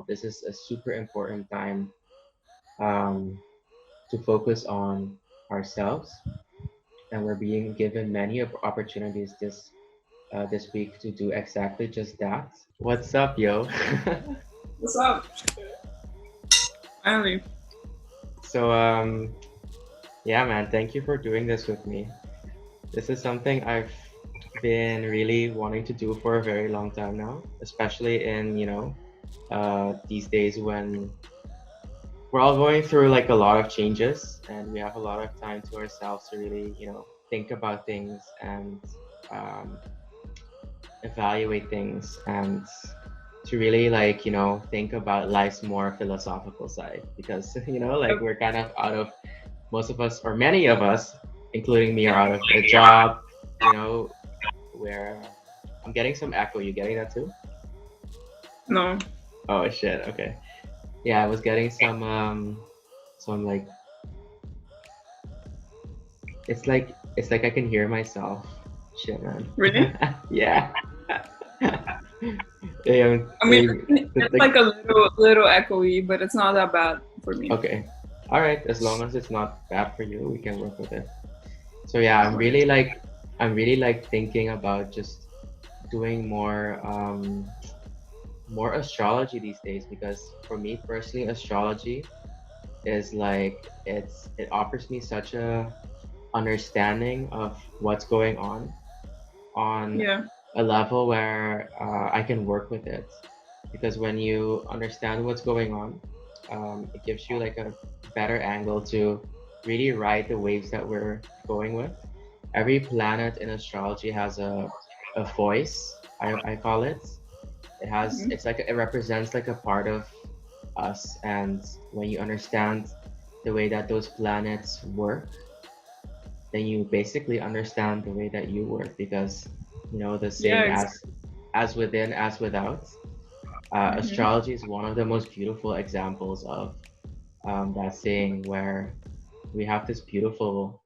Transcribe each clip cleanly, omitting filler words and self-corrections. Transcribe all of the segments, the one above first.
This is a super important time um, to focus on ourselves, and we're being given many opportunities this week to do exactly just that. What's up, yo? What's up? Finally. So yeah, man, thank you for doing this with me. This is something I've been really wanting to do for a very long time now, especially in these days when we're all going through like a lot of changes and we have a lot of time to ourselves to really think about things and um, evaluate things and to really think about life's more philosophical side because like Yep. we're kind of out of, most of us or many of us including me are out of a job, where I'm getting some echo. You getting that too? No. Oh shit, okay. Yeah, I was getting some like, it's like I can hear myself. Shit, man. Really? Yeah. Yeah, I mean, it's like a little echoey, but it's not that bad for me. okay. All right. As long as it's not bad for you, we can work with it. So yeah, No worries. I'm really like thinking about just doing more astrology these days because for me personally, astrology is like it offers me such a understanding of what's going on Yeah. a level where I can work with it. Because when you understand what's going on, it gives you like a better angle to really ride the waves that we're going with. Every planet in astrology has a voice, I call it. Mhm. It's like it represents like a part of us, and when you understand the way that those planets work, then you basically understand the way that you work because the Yeah, saying exactly. as within as without. Hmm. Astrology is one of the most beautiful examples of that saying where we have this beautiful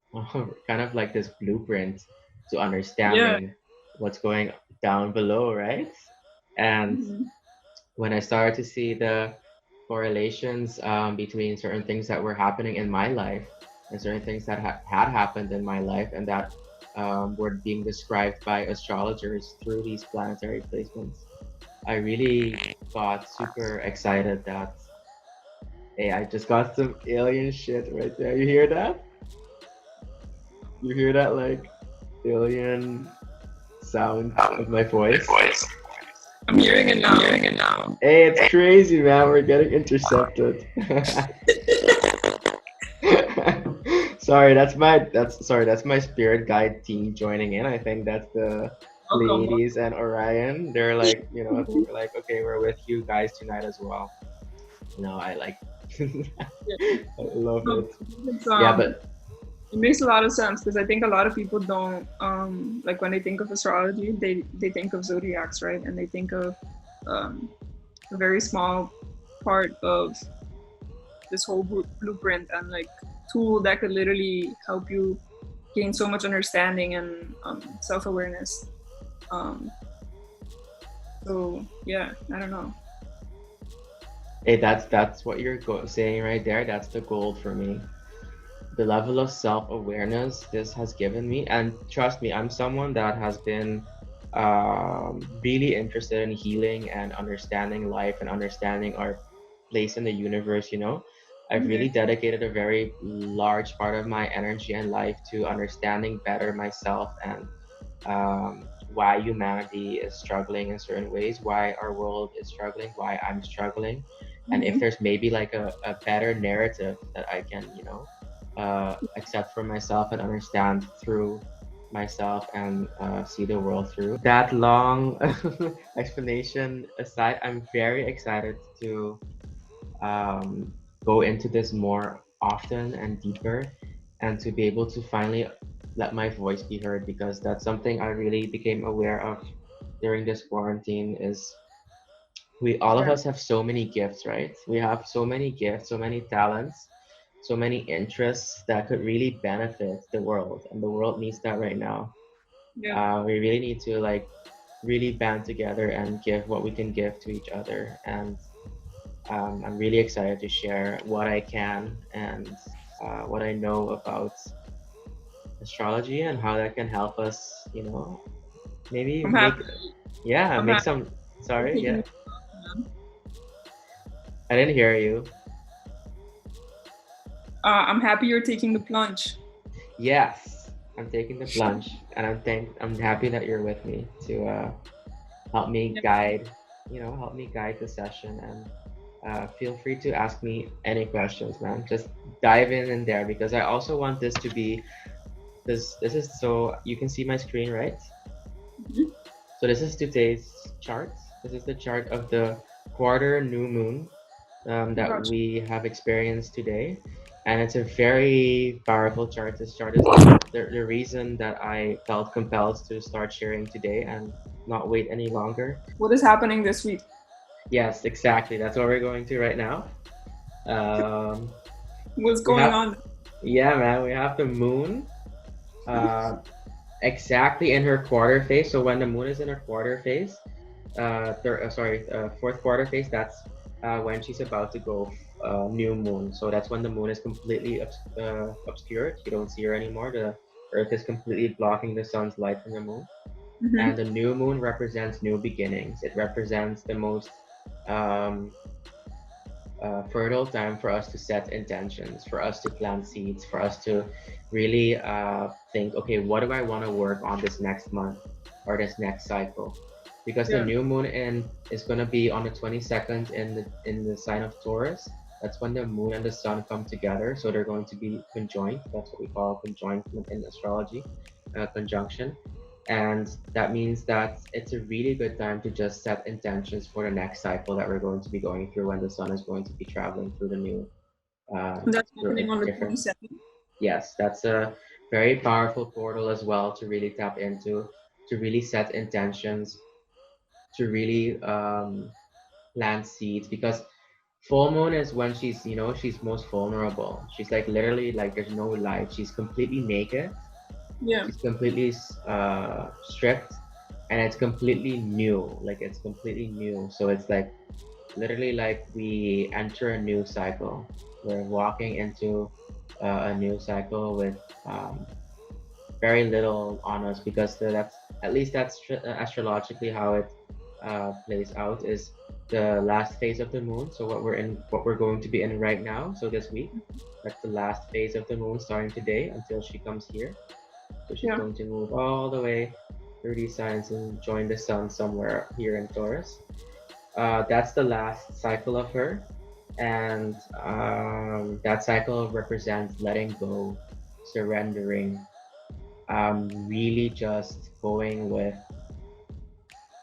kind of like this blueprint to Yeah. understanding what's going down below, right? And Hmm. when I started to see the correlations between certain things that were happening in my life and certain things that had happened in my life and that were being described by astrologers through these planetary placements, I really got super excited that, hey, I just got some alien shit right there. You hear that? You hear that like alien sound of my voice? I'm hearing it I'm now. hearing it now. Hey, it's crazy, man. We're getting intercepted. That's my spirit guide team joining in. I think that's the Welcome. Pleiades and Orion. They're like, they're like, okay, we're with you guys tonight as well. I like Yeah. I love No, it. it's, Yeah, but it makes a lot of sense because I think a lot of people don't like when they think of astrology, they think of zodiacs, right? And they think of um, a very small part of this whole blueprint and like tool that could literally help you gain so much understanding and self-awareness. um, so yeah, I don't know. hey, that's what you're saying right there. That's the gold for me. The level of self-awareness this has given me, and trust me, I'm someone that has been really interested in healing and understanding life and understanding our place in the universe. I've Mhm. really dedicated a very large part of my energy and life to understanding better myself and why humanity is struggling in certain ways, why our world is struggling, why I'm struggling, and if Mhm. there's maybe like a better narrative that I can, accept for myself and understand through myself and see the world through. That long explanation aside, I'm very excited to um, go into this more often and deeper and to be able to finally let my voice be heard because that's something I really became aware of during this quarantine is we all of Yeah. us have so many gifts, right? We have so many gifts, so many talents, so many interests that could really benefit the world, and the world needs that right now. Yeah. We really need to like really band together and give what we can give to each other, and I'm really excited to share what I can and what I know about astrology and how that can help us, maybe I'm happy. I'm make happy some. you're Sorry, taking yeah, the plunge, man. I didn't hear you. I'm happy you're taking the plunge. Yes, I'm taking the plunge, and I'm happy that you're with me to help me Yeah. guide, help me guide the session. And feel free to ask me any questions, man. Just dive in there because I also want this to be this is so you can see my screen, right? Mhm. So this is today's chart. This is the chart of the quarter new moon that Gotcha. we have experienced today. And it's a very powerful chart. This chart is the reason that I felt compelled to start sharing today and not wait any longer. What is happening this week? Yes, exactly. That's what we're going to right now. Um, What's we going have, on? yeah, man, we have the moon uh, exactly in her quarter phase. So when the moon is in her quarter phase, fourth quarter phase, that's when she's about to go new moon. So that's when the moon is completely obscured. You don't see her anymore. The earth is completely blocking the sun's light from the moon. Hmm. And the new moon represents new beginnings. It represents the most um, fertile time for us to set intentions, for us to plant seeds, for us to really think, okay, what do I want to work on this next month or this next cycle? Because the Yeah. new moon is going to be on the 22nd in the sign of Taurus. That's when the moon and the sun come together. So they're going to be conjoined. That's what we call conjoined in astrology, conjunction. And that means that it's a really good time to just set intentions for the next cycle that we're going to be going through when the sun is going to be traveling through the new, That's through a happening on the different. 22nd. Yes, that's a very powerful portal as well to really tap into, to really set intentions, to really plant seeds. Because full moon is when she's most vulnerable. She's like literally like there's no light. She's completely naked. Yeah. She's completely stripped, and it's completely new. Like it's completely new. So it's like literally like we enter a new cycle. We're walking into a new cycle with um, very little on us because that's at least that's astrologically how it plays out is the last phase of the moon. So what we're going to be in right now. So this week, that's the last phase of the moon starting today until she comes here. So she's Yeah. going to move all the way through these signs and join the sun somewhere here in Taurus. That's the last cycle of her. And that cycle represents letting go, surrendering, really just going with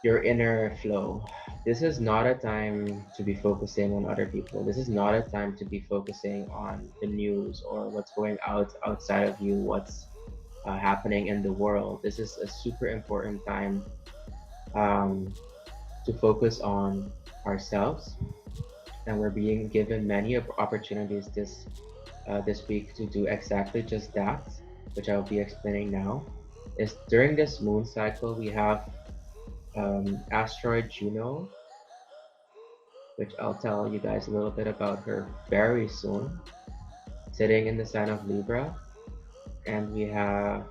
your inner flow. This is not a time to be focusing on other people. This is not a time to be focusing on the news or what's going outside of you, what's happening in the world. This is a super important time um, to focus on ourselves, and we're being given many opportunities this week to do exactly just that, which I'll be explaining now. Is during this moon cycle we have asteroid Juno, which I'll tell you guys a little bit about her very soon, sitting in the sign of Libra, and we have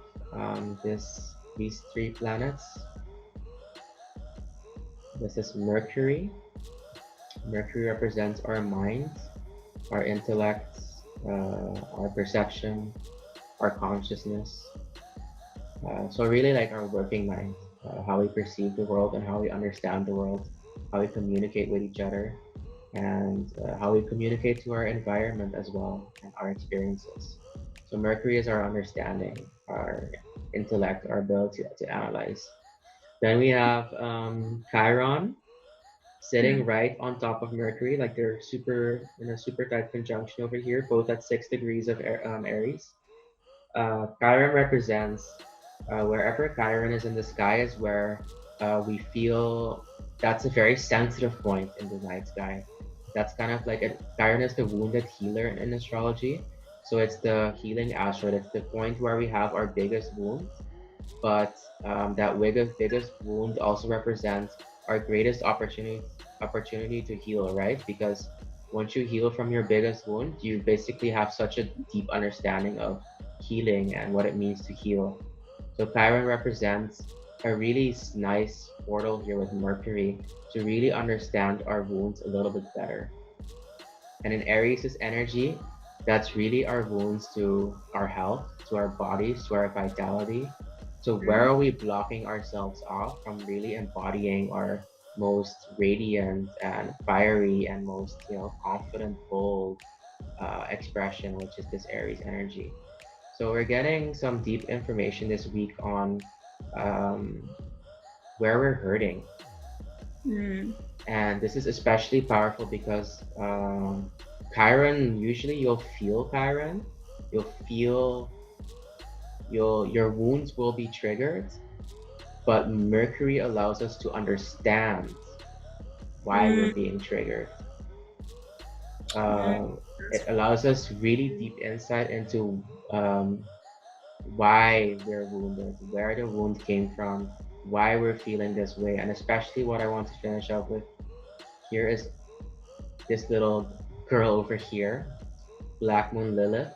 these three planets. This is Mercury. Mercury represents our mind, our intellect, our perception, our consciousness. So really like our working mind, how we perceive the world and how we understand the world, how we communicate with each other, and how we communicate to our environment as well and our experiences. So Mercury is our understanding, our intellect, our ability to analyze. Then we have Chiron Hmm. sitting right on top of Mercury, like they're super in a super tight conjunction over here, both at 6 degrees of Aries. Chiron represents wherever Chiron is in the sky is where we feel that's a very sensitive point in the night sky. That's kind of like Chiron is the wounded healer in astrology. So it's the healing asteroid. It's the point where we have our biggest wound, but that biggest wound also represents our greatest opportunity opportunity to heal, right? Because once you heal from your biggest wound, you basically have such a deep understanding of healing and what it means to heal. So Chiron represents a really nice portal here with Mercury to really understand our wounds a little bit better. And in Aries' energy, that's really our wounds to our health, to our bodies, to our vitality. So where Mm. are we blocking ourselves off from really embodying our most radiant and fiery and most, confident, bold expression, which is this Aries energy. So we're getting some deep information this week on um, where we're hurting, Mm. and this is especially powerful because Chiron, usually you'll feel Chiron, you'll feel your wounds will be triggered, but Mercury allows us to understand why we're Mm. being triggered. Mm. It That's allows us really deep insight into um, why we're wounded, where the wound came from, why we're feeling this way, and especially what I want to finish up with here is this little girl over here, Black Moon Lilith.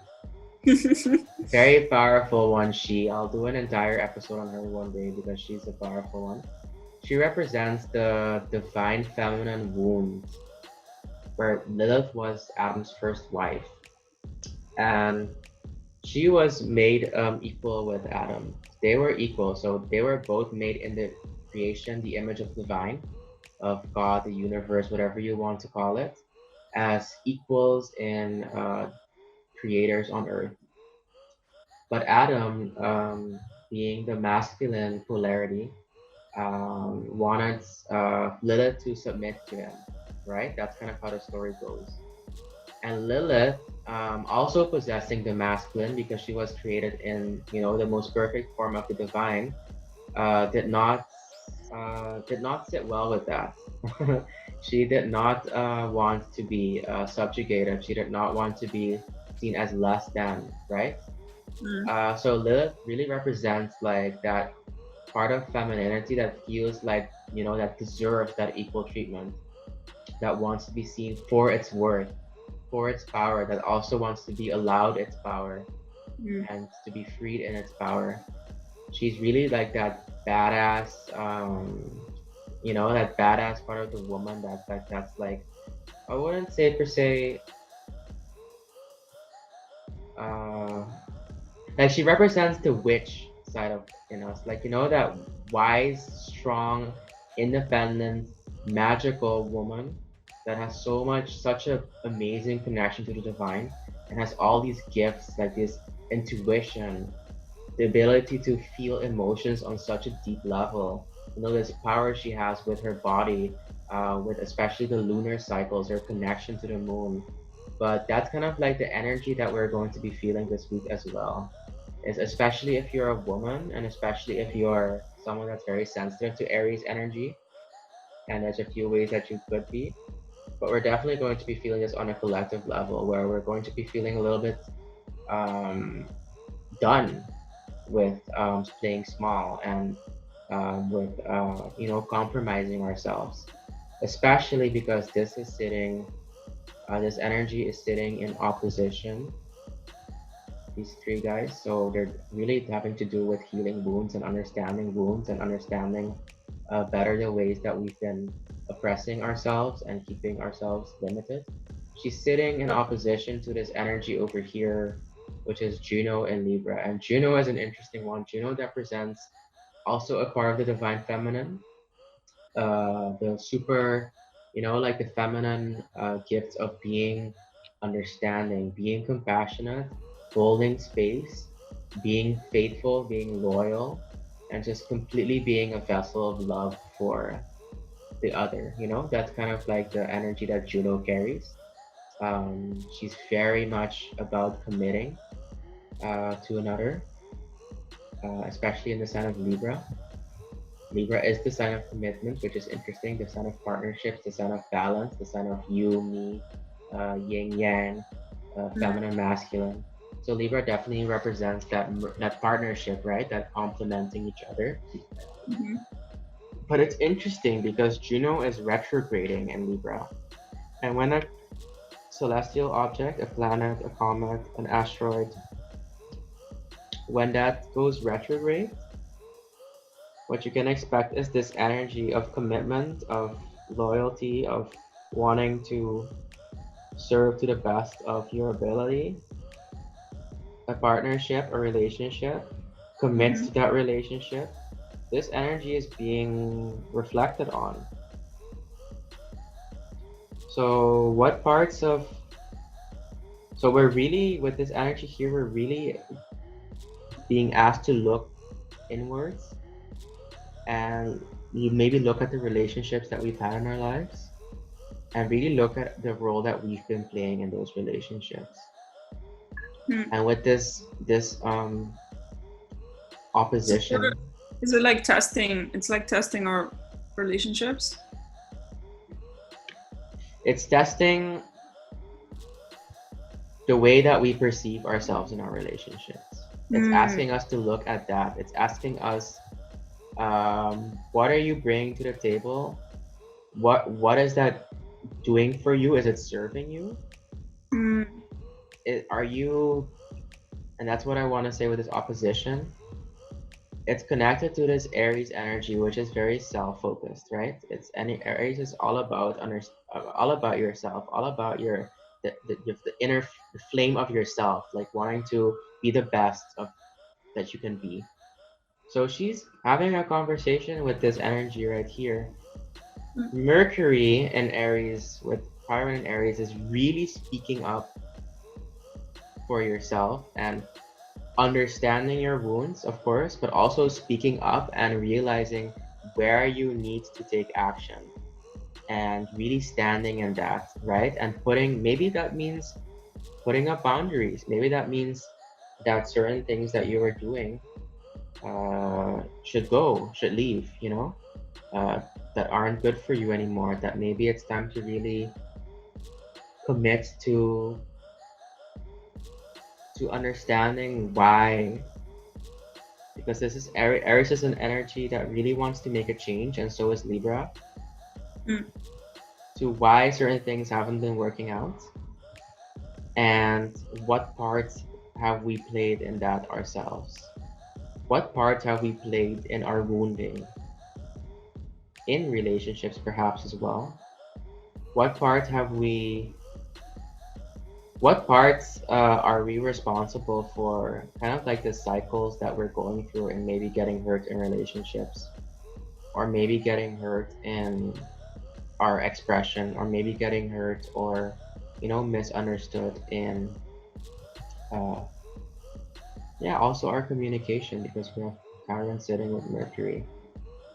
Very powerful one, she. I'll do an entire episode on her one day because she's a powerful one. She represents the divine feminine wound, where Lilith was Adam's first wife. And she was made equal with Adam. They were equal, so they were both made in the creation, the image of divine, of God, the universe, whatever you want to call it, as equals in creators on earth. But Adam, being the masculine polarity, wanted Lilith to submit to him, right? That's kind of how the story goes. And Lilith, also possessing the masculine because she was created in, the most perfect form of the divine, did not sit well with that. She did not want to be subjugated. She did not want to be seen as less than, right? mm. So Lilith really represents like that part of femininity that feels like, that deserves that equal treatment, that wants to be seen for its worth, for its power, that also wants to be allowed its power Mm. and to be freed in its power. She's really like that badass, that badass part of the woman that's like, I wouldn't say per se, uh, like she represents the witch side of in us, like that wise, strong, independent, magical woman that has such a amazing connection to the divine and has all these gifts like this intuition, the ability to feel emotions on such a deep level. This power she has with her body, with especially the lunar cycles, her connection to the moon. But that's kind of like the energy that we're going to be feeling this week as well. Is especially if you're a woman, and especially if you're someone that's very sensitive to Aries energy. And there's a few ways that you could be. But we're definitely going to be feeling this on a collective level, where we're going to be feeling a little bit um, done with playing small and with compromising ourselves, especially because this energy is sitting in opposition, these three guys. So they're really having to do with healing wounds and understanding better the ways that we've been oppressing ourselves and keeping ourselves limited. She's sitting in opposition to this energy over here, which is Juno and Libra. And Juno is an interesting one. Juno represents also a part of the divine feminine, the super, like the feminine gifts of being understanding, being compassionate, holding space, being faithful, being loyal, and just completely being a vessel of love for the other. That's kind of like the energy that Juno carries. She's very much about committing to another, especially in the sign of Libra. Libra is the sign of commitment, which is interesting. The sign of partnerships, the sign of balance, the sign of you, me, yin yang, Mm. feminine, masculine. So Libra definitely represents that partnership, right? That complementing each other. Mhm. But it's interesting because Juno is retrograding in Libra. And when a celestial object, a planet, a comet, an asteroid, when that goes retrograde, what you can expect is this energy of commitment, of loyalty, of wanting to serve to the best of your ability. A partnership, a relationship, commits to that relationship. This energy is being reflected on. So what parts of, so we're really, with this energy here, we're really being asked to look inwards and you maybe look at the relationships that we've had in our lives and really look at the role that we've been playing in those relationships. And with this opposition, Is it like testing? It's like testing our relationships. it's testing the way that we perceive ourselves in our relationships. It's asking us to look at that. It's asking us, what are you bringing to the table? What is that doing for you? Is it serving you? Are you, and that's what I want to say with this opposition. It's connected to this Aries energy, which is very self-focused, right? It's any Aries is all about all about yourself, all about the inner flame of yourself, like wanting to be the best of that you can be. So she's having a conversation with this energy right here. Mercury in Aries with Chiron in Aries is really speaking up for yourself and understanding your wounds, of course, but also speaking up and realizing where you need to take action and really standing in that, right? And maybe that means putting up boundaries. Maybe that means that certain things that you were doing should leave, that aren't good for you anymore, that maybe it's time to really commit to understanding why, because this is Aries is an energy that really wants to make a change, and so is Libra, to why certain things haven't been working out and what parts have we played in that ourselves. What parts have we played in our wounding in relationships perhaps as well? What parts are we responsible for kind of like the cycles that we're going through and maybe getting hurt in relationships, or maybe getting hurt in our expression, or maybe getting hurt or misunderstood in also our communication, because we have Chiron sitting with Mercury.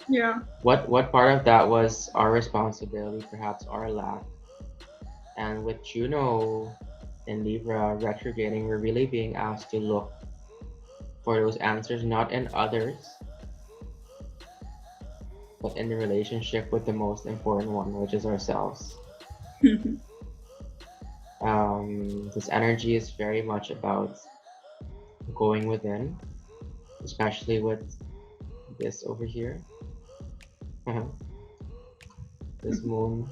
Yeah. What part of that was our responsibility, perhaps our lack? And with Juno in Libra retrograding, we're really being asked to look for those answers, not in others, but in the relationship with the most important one, which is ourselves. This energy is very much about going within, especially with this over here. This moon.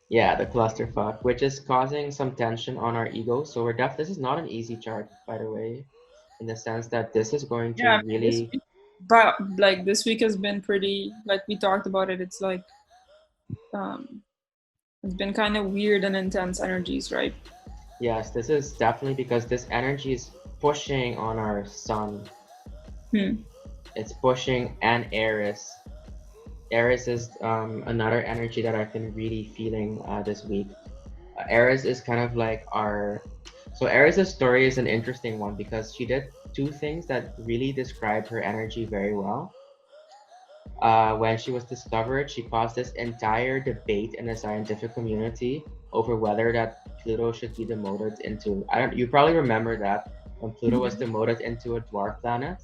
Yeah, the clusterfuck, which is causing some tension on our ego. So this is not an easy chart, by the way, in the sense that this is going to really. But like this week has been pretty, like we talked about it. It's like, it's been kind of weird and intense energies, right? Yes, this is definitely because this energy is pushing on our sun. It's pushing an Aries. Aries is another energy that I've been really feeling this week. Aries is kind of like so Aries' story is an interesting one because she did two things that really describe her energy very well. When she was discovered, she caused this entire debate in the scientific community over whether that Pluto should be demoted into, you probably remember that when Pluto was demoted into a dwarf planet.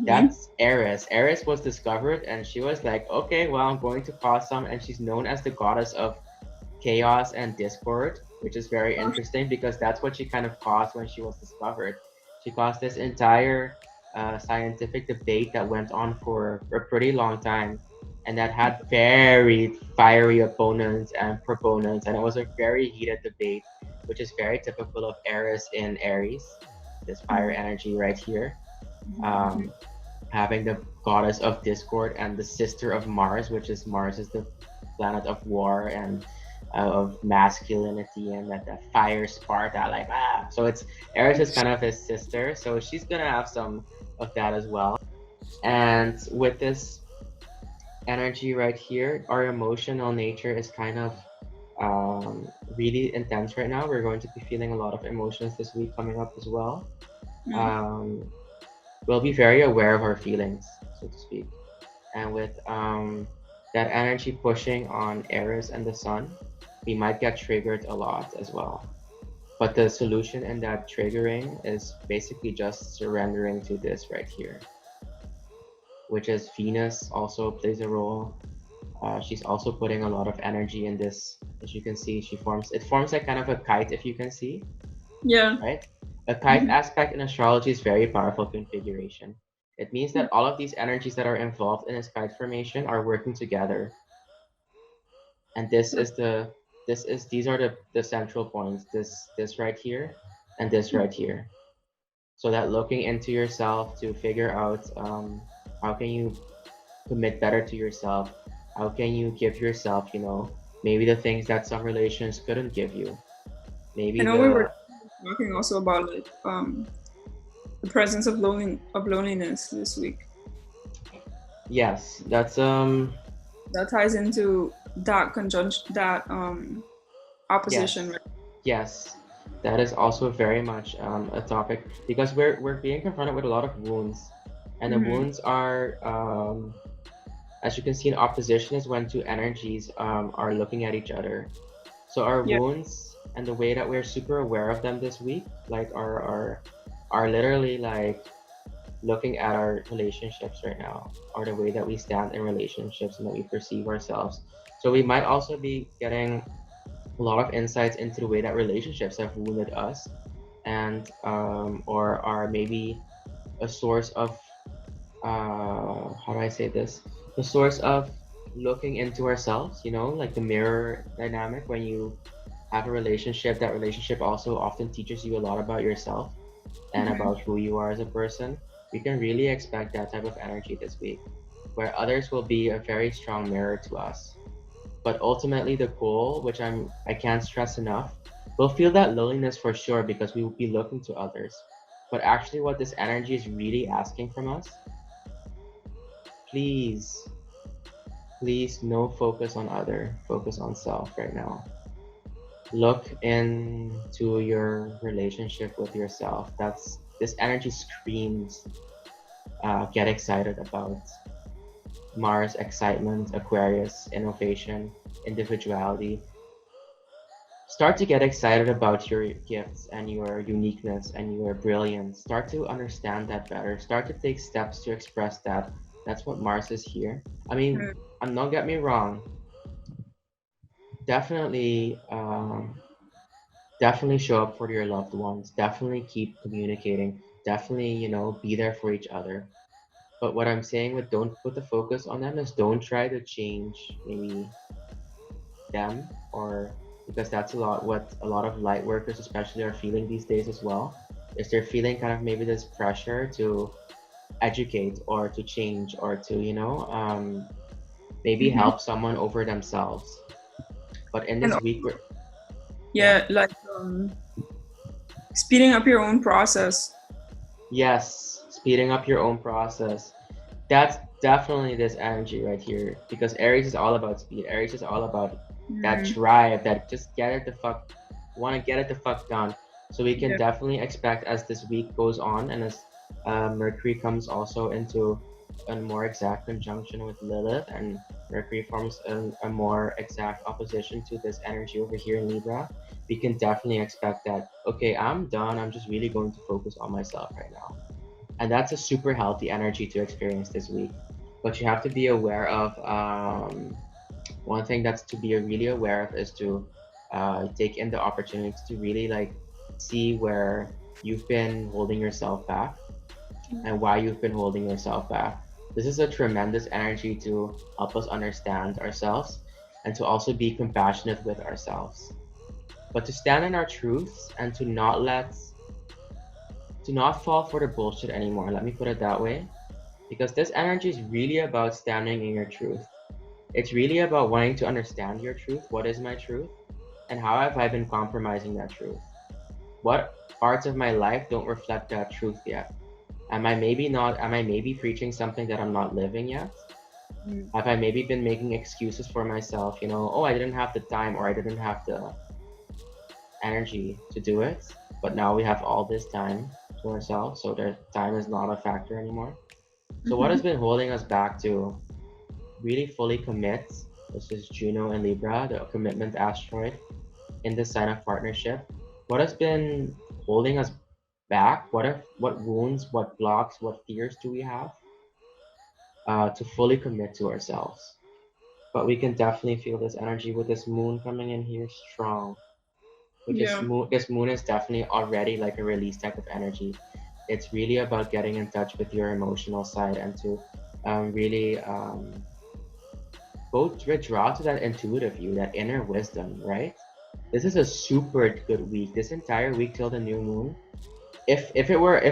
That's Aries. Aries was discovered and she was like, okay, well, I'm going to cause some, and she's known as the goddess of chaos and discord, which is very interesting because that's what she kind of caused when she was discovered. She caused this entire scientific debate that went on for a pretty long time, and that had very fiery opponents and proponents, and it was a very heated debate, which is very typical of Eris in Aries, this fire Mhm. energy right here. Mhm. Um, Having the goddess of discord and the sister of Mars, which is Mars is the planet of war and of masculinity and that fire Sparta, like So it's Eris is kind of his sister, so she's gonna have some of that as well. And with this energy right here, our emotional nature is kind of really intense right now. We're going to be feeling a lot of emotions this week coming up as well. Mhm. Um, we'll be very aware of our feelings, so to speak. And with that energy pushing on Eris and the Sun, we might get triggered a lot as well. But the solution in that triggering is basically just surrendering to this right here, which is Venus also plays a role. She's also putting a lot of energy in this. As you can see, it forms like kind of a kite, if you can see, Yeah. right? A kite Mhm. aspect in astrology is very powerful configuration. It means that all of these energies that are involved in this kite formation are working together. And these are the central points. This right here and this right here. So that looking into yourself to figure out how can you commit better to yourself, how can you give yourself, maybe the things that some relations couldn't give you, I maybe know we were the talking also about like the presence of loneliness this week. yes, that's That ties into that conjunction, that opposition, yes, right? yes, that is also very much a topic because we're being confronted with a lot of wounds, and the Mm-hmm. wounds are as you can see in opposition is when two energies are looking at each other. So our Yeah. wounds and the way that we're super aware of them this week, like are literally like looking at our relationships right now, or the way that we stand in relationships and that we perceive ourselves. So we might also be getting a lot of insights into the way that relationships have wounded us, and or are maybe a source of how do I say this? The source of looking into ourselves, like the mirror dynamic. When you have a relationship, that relationship also often teaches you a lot about yourself and Mm-hmm. about who you are as a person. We can really expect that type of energy this week, where others will be a very strong mirror to us. But ultimately, the goal, which I can't stress enough, we'll feel that loneliness for sure because we will be looking to others. But actually, what this energy is really asking from us, please, please, no focus on other, focus on self right now. Look into your relationship with yourself. This energy screams. Get excited about Mars, excitement, Aquarius, innovation, individuality. Start to get excited about your gifts and your uniqueness and your brilliance. Start to understand that better. Start to take steps to express that. That's what Mars is here. I mean, don't get me wrong. Definitely, definitely show up for your loved ones. Definitely keep communicating. Definitely, be there for each other. But what I'm saying with don't put the focus on them is don't try to change maybe them, or because that's a lot what a lot of light workers especially are feeling these days as well, is they're feeling kind of maybe this pressure to educate or to change or to maybe Mm-hmm. help someone over themselves. But in And this week we're yeah, yeah, like speeding up your own process. yes, speeding up your own process. That's definitely this energy right here because Aries is all about speed. Aries is all about that Mm, drive, that just get it the fuck, want to get it the fuck done. So we can yeah. definitely expect as this week goes on and as Mercury comes also into a more exact conjunction with Lilith, and Mercury forms a more exact opposition to this energy over here in Libra, we can definitely expect that, okay, I'm done. I'm just really going to focus on myself right now. And that's a super healthy energy to experience this week. But you have to be aware of one thing that's to be really aware of is to take in the opportunity to really like see where you've been holding yourself back and why you've been holding yourself back. This is a tremendous energy to help us understand ourselves and to also be compassionate with ourselves. But to stand in our truths and to not fall for the bullshit anymore. Let me put it that way. Because this energy is really about standing in your truth. It's really about wanting to understand your truth. What is my truth? And how have I been compromising that truth? What parts of my life don't reflect that truth yet? Am I maybe preaching something that I'm not living yet? Mm. Have I maybe been making excuses for myself, oh, I didn't have the time or I didn't have the energy to do it, but now we have all this time to ourselves, so the time is not a factor anymore. So what has Mm-hmm. been holding us back to really fully commit, this is Juno and Libra, the commitment asteroid in this sign of partnership. What has been holding us back? What wounds, what blocks, what fears do we have to fully commit to ourselves? But we can definitely feel this energy with this moon coming in here strong. With Yeah. this moon is definitely already like a release type of energy. It's really about getting in touch with your emotional side and to really go withdraw to that intuitive you, that inner wisdom, right? This is a super good week. This entire week till the new moon. If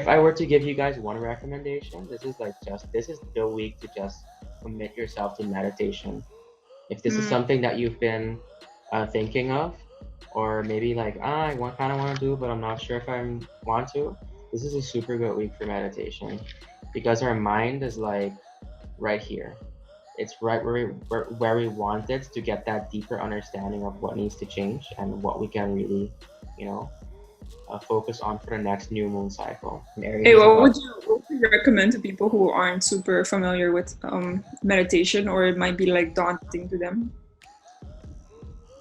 I were to give you guys one recommendation, this is the week to just commit yourself to meditation. If this is Mm. something that you've been thinking of, or maybe like I kind of want to do, but I'm not sure if I want to. This is a super good week for meditation because our mind is like right here. It's right where we want it to get that deeper understanding of what needs to change and what we can really, you know, focus on for the next new moon cycle. And Aries Hey, is about what would you recommend to people who aren't super familiar with meditation, or it might be like daunting to them?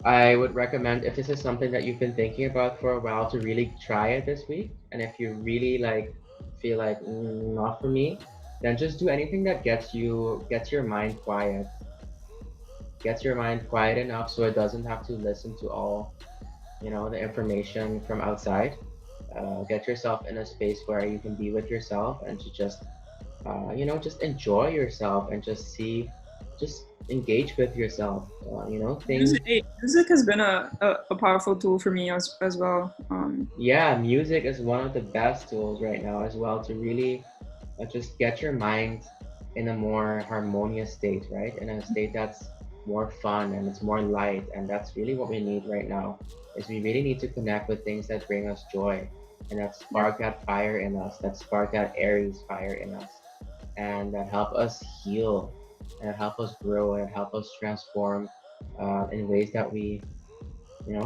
I would recommend if this is something that you've been thinking about for a while to really try it this week. And if you really like feel like not for me, then just do anything that gets your mind quiet. Gets your mind quiet enough so it doesn't have to listen to all, the information from outside. Get yourself in a space where you can be with yourself and to just just enjoy yourself and just engage with yourself. Things. Music has been a powerful tool for me as well. Yeah, music is one of the best tools right now as well to really just get your mind in a more harmonious state, right? In a state that's more fun and it's more light, and that's really what we need right now. Is we really need to connect with things that bring us joy and that Yeah. spark that fire in us, that spark that Aries fire in us, and that help us heal and help us grow and help us transform in ways that we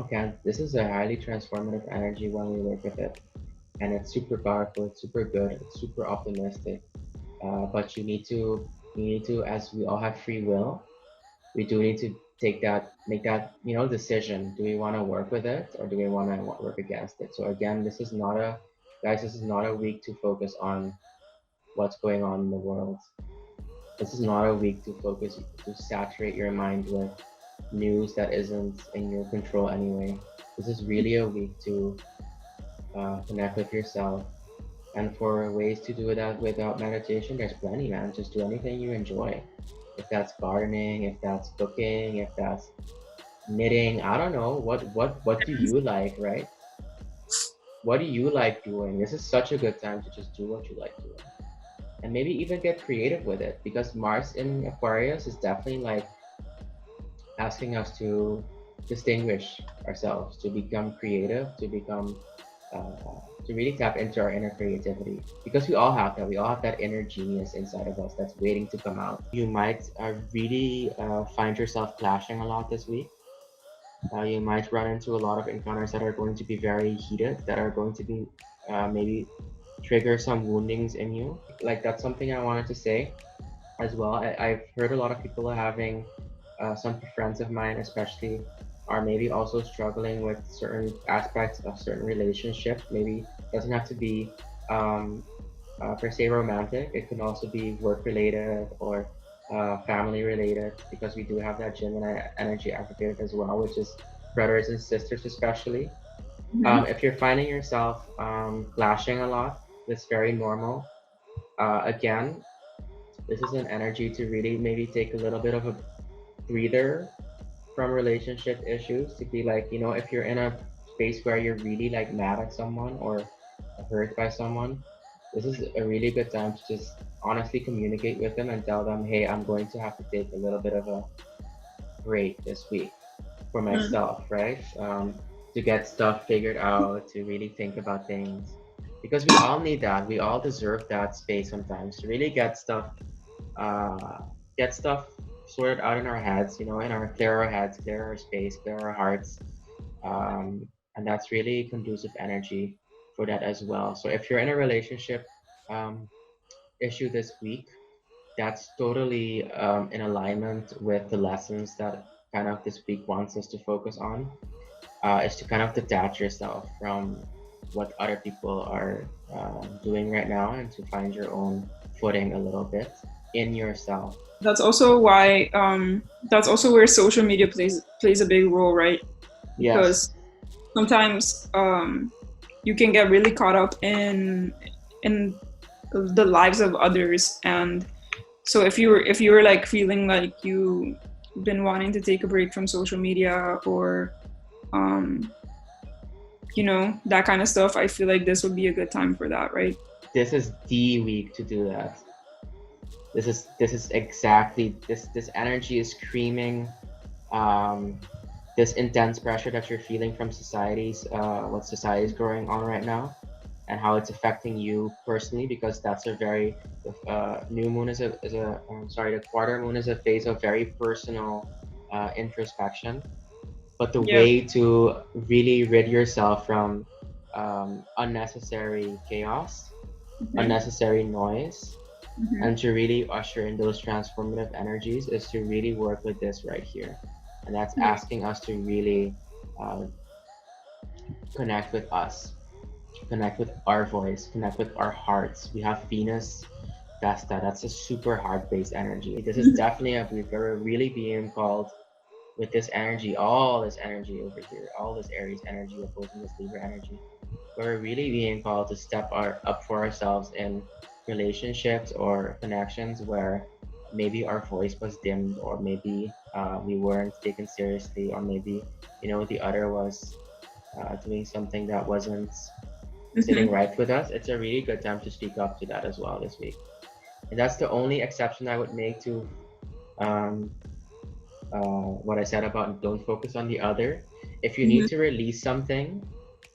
can. This is a highly transformative energy when we work with it, and it's super powerful. It's super good. It's super optimistic. But you need to, as we all have free will, we do need to make that decision. Do we want to work with it or do we want to work against it? So again, this is not a week to focus on what's going on in the world. This is not a week to saturate your mind with news that isn't in your control anyway. This is really a week to connect with yourself. And for ways to do that without meditation, there's plenty, man. Just do anything you enjoy. If that's gardening, if that's cooking, if that's knitting, I don't know. What do you like, right? What do you like doing? This is such a good time to just do what you like doing. And maybe even get creative with it because Mars in Aquarius is definitely like asking us to distinguish ourselves, to become creative, to really tap into our inner creativity. Because we all have that. We all have that inner genius inside of us that's waiting to come out. You might really find yourself clashing a lot this week. You might run into a lot of encounters that are going to be very heated, that are going to be maybe trigger some woundings in you. Like that's something I wanted to say as well. I've heard a lot of people having some friends of mine, especially, are maybe also struggling with certain aspects of certain relationships. Maybe doesn't have to be um, per se romantic. It can also be work related or family related because we do have that Gemini energy activated as well, which is brothers and sisters especially. Mhm. If you're finding yourself clashing a lot, that's very normal. Again, this is an energy to really maybe take a little bit of a breather from relationship issues, to be like, if you're in a space where you're really like mad at someone or hurt by someone, this is a really good time to just honestly communicate with them and tell them, hey, I'm going to have to take a little bit of a break this week for Mm. myself, right? To get stuff figured out, to really think about things. Because we all need that. We all deserve that space sometimes to really uh, get stuff sorted out in our heads, clear our heads, clear our space, clear our hearts. And that's really conducive energy for that as well. So if you're in a relationship um, issue this week, that's totally in alignment with the lessons that kind of this week wants us to focus on, is to kind of detach yourself from what other people are doing right now and to find your own footing a little bit in yourself. That's also why that's also where social media plays a big role, right? Yes, Because sometimes you can get really caught up in the lives of others, and so if you were like feeling like you've been wanting to take a break from social media, or um that kind of stuff, I feel like this would be a good time for that, right? this is the week to do that. This is exactly this energy is screaming um, this intense pressure that you're feeling from what society is going on right now, and how it's affecting you personally, because that's a very new moon the quarter moon is a phase of very personal introspection. But the Yeah. way to really rid yourself from unnecessary chaos, Hmm. unnecessary noise, Hmm. and to really usher in those transformative energies is to really work with this right here. And that's Yeah. asking us to really uh, connect with us, connect with our voice, connect with our hearts. We have Venus, Vesta, that's a super heart based energy. This is definitely a week where we're really being called with this energy, all this energy over here, all this Aries energy opposing this Libra energy. We're really being called to up for ourselves in relationships or connections where maybe our voice was dimmed, or maybe we weren't taken seriously, or maybe the other was doing something that wasn't sitting Hmm. right with us. It's a really good time to speak up to that as well this week. And that's the only exception I would make to um, what I said about don't focus on the other. If you need Hmm. to release something,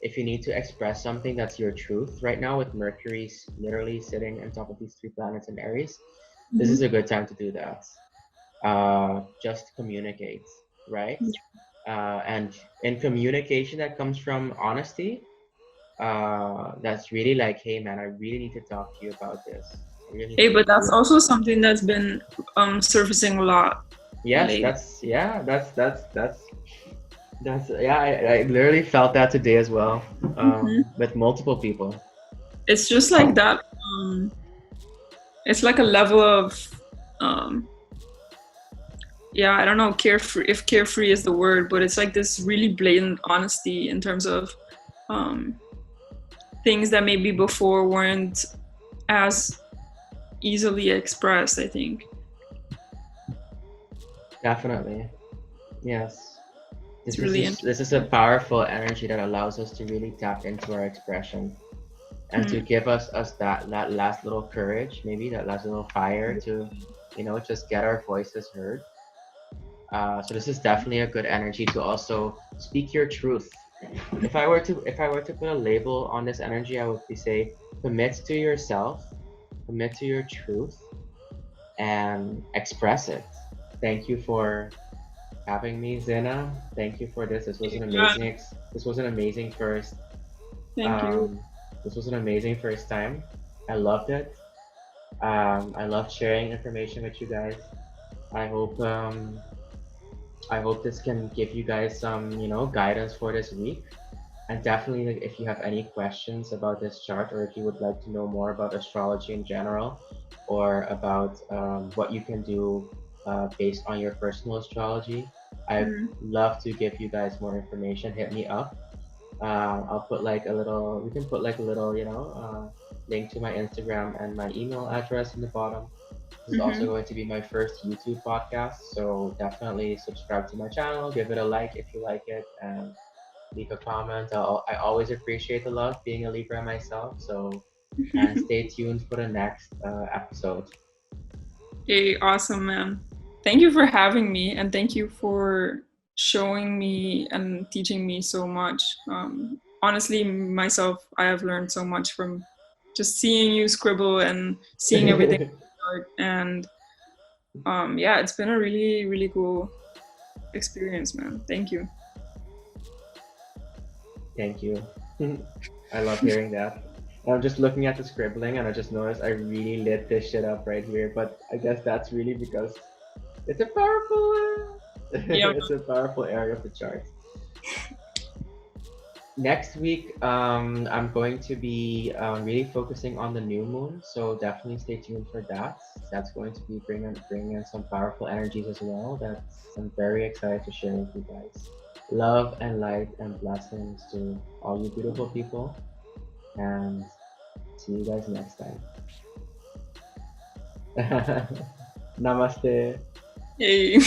if you need to express something that's your truth right now, with Mercury literally sitting on top of these three planets in Aries, this is Hmm. a good time to do that. Just communicate, right? And in communication that comes from honesty, that's really like, hey man, I really need to talk to you about this. I really need Hey, to but talk to that's you. also something that's been surfacing a lot Yes, lately. that's yeah, that's yeah. I literally felt that today as well, Hmm. with multiple people. It's just like that. um it's like a level of um yeah, I don't know, carefree, if carefree is the word, but it's like this really blatant honesty in terms of um things that maybe before weren't as easily expressed, I think. Definitely, yes. It's This is really just, this is a interesting. powerful energy that allows us to really tap into our expression, and to Mm. give us that last little courage, maybe that last little fire to, just get our voices heard. So this is definitely a good energy to also speak your truth. If I were to put a label on this energy, I would be say commit to yourself, commit to your truth, and express it. Thank you for having me, Zena. Thank you for this. Yeah, This was an amazing first. thank you. Um, this was an amazing first time. I loved it. I loved sharing information with you guys. I hope um, I hope this can give you guys some, guidance for this week. And definitely, like, if you have any questions about this chart, or if you would like to know more about astrology in general, or about what you can do based on your personal astrology, I'd Mm. love to give you guys more information. Hit me up. I'll put like a little, we can put like a little, link to my Instagram and my email address in the bottom. This is also Mm-hmm. going to be my first YouTube podcast, so definitely subscribe to my channel, give it a like if you like it, and leave a comment. I always appreciate the love being a Libra myself, so and stay tuned for the next episode. Okay, awesome, man. Thank you for having me, and thank you for showing me and teaching me so much. Honestly, myself, I have learned so much from just seeing you scribble and seeing everything art. And yeah, it's been a really, really cool experience, man. Thank you. Thank you. I love hearing that. And I'm just looking at the scribbling and I just noticed I really lit this shit up right here, but I guess that's really because it's a powerful Yeah. it's a powerful area of the chart. Next week, I'm going to be really focusing on the new moon, so definitely stay tuned for that. That's going to be bringing in some powerful energies as well. That's I'm very excited to share with you guys. Love and light and blessings to all you beautiful people, and see you guys next time. Namaste. Hey.